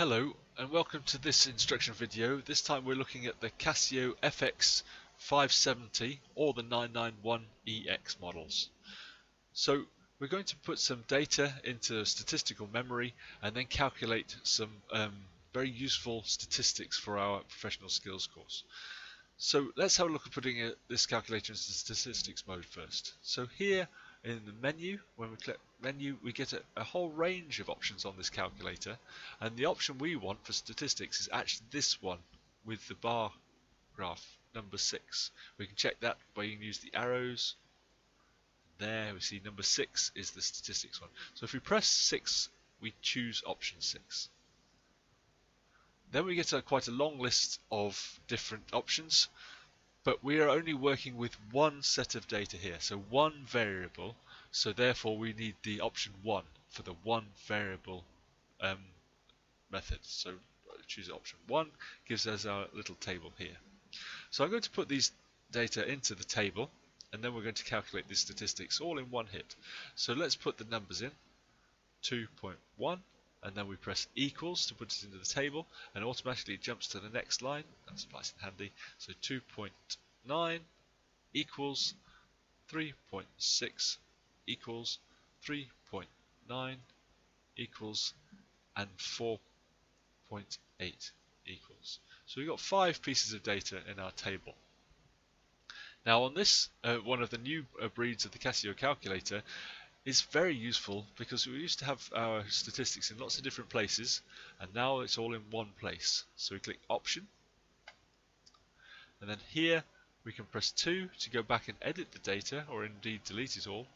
Hello and welcome to this instruction video. This time we're looking at the Casio FX570 or the 991EX models. So we're going to put some data into statistical memory and then calculate some very useful statistics for our professional skills course. So let's have a look at putting this calculator into statistics mode first. So here in the menu, when we click menu, we get a whole range of options on this calculator, and the option we want for statistics is actually this one with the bar graph number 6. We can check that by using the arrows. There we see number 6 is the statistics one. So if we press 6, we choose option 6. Then we get quite a long list of different options, but we are only working with one set of data here, so one variable, so therefore we need the option 1 for the one variable method. So choose option 1, gives us our little table here. So I'm going to put these data into the table, and then we're going to calculate the statistics all in one hit. So let's put the numbers in, 2.1, and then we press equals to put it into the table, and automatically it jumps to the next line. That's nice and handy. So 2.9 equals 3.6 equals 3.9 equals and 4.8 equals. So we've got 5 pieces of data in our table. Now on this, one of the new breeds of the Casio calculator, is very useful because we used to have our statistics in lots of different places, and now it's all in one place. So we click option, and then here we can press 2 to go back and edit the data, or indeed delete it all,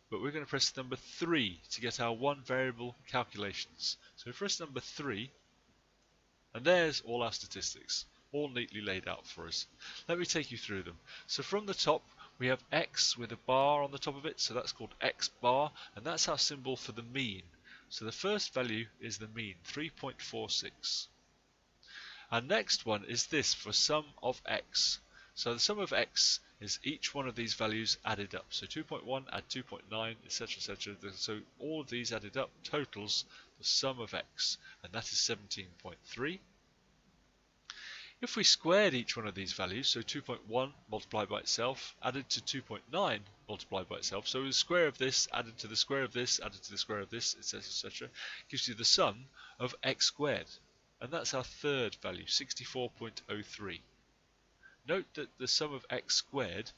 but we're going to press number 3 to get our one variable calculations. So we press number 3, and there's all our statistics, all neatly laid out for us. Let me take you through them. So from the top we have X with a bar on the top of it, so that's called X bar, and that's our symbol for the mean. So the first value is the mean, 3.46. Our next one is this for sum of X. So the sum of X is each one of these values added up. So 2.1 add 2.9, etc, etc. So all of these added up totals the sum of X, and that is 17.3. If we squared each one of these values, so 2.1 multiplied by itself, added to 2.9 multiplied by itself, so the square of this added to the square of this, added to the square of this, etc, etc, gives you the sum of x squared. And that's our third value, 64.03. Note that the sum of x squared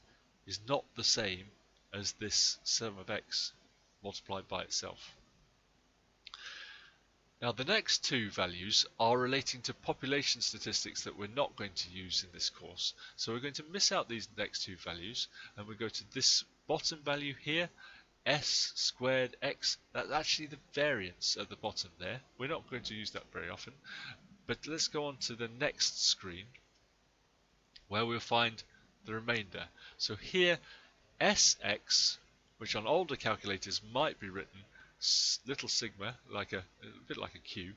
is not the same as this sum of x multiplied by itself. Now the next two values are relating to population statistics that we're not going to use in this course. So we're going to miss out these next two values, and we go to this bottom value here, s squared x. That's actually the variance at the bottom there. We're not going to use that very often, but let's go on to the next screen where we'll find the remainder. So here sx, which on older calculators might be written little sigma, like a bit like a q,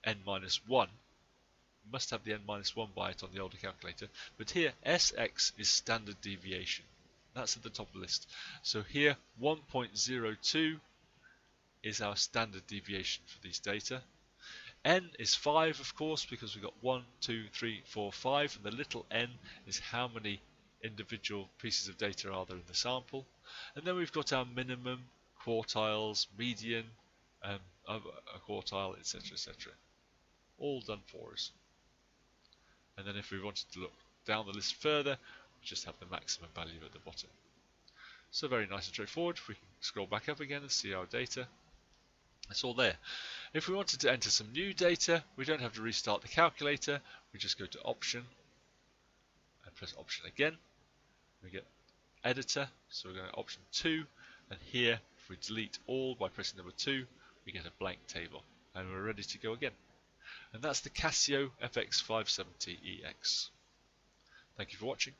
n minus 1. Must have the n minus 1 by it on the older calculator, but here sx is standard deviation. That's at the top of the list. So here 1.02 is our standard deviation for these data. N is 5, of course, because we've got 1, 2, 3, 4, 5, and the little n is how many individual pieces of data are there in the sample. And then we've got our minimum, quartiles, median, a quartile, etc, etc, all done for us. And then if we wanted to look down the list further, we just have the maximum value at the bottom. So very nice and straightforward. We can scroll back up again and see our data. It's all there. If we wanted to enter some new data, we don't have to restart the calculator. We just go to option and press option again. We get editor, so we're going to option 2, and here if we delete all by pressing number 2, we get a blank table, and we're ready to go again. And that's the Casio FX570EX. Thank you for watching.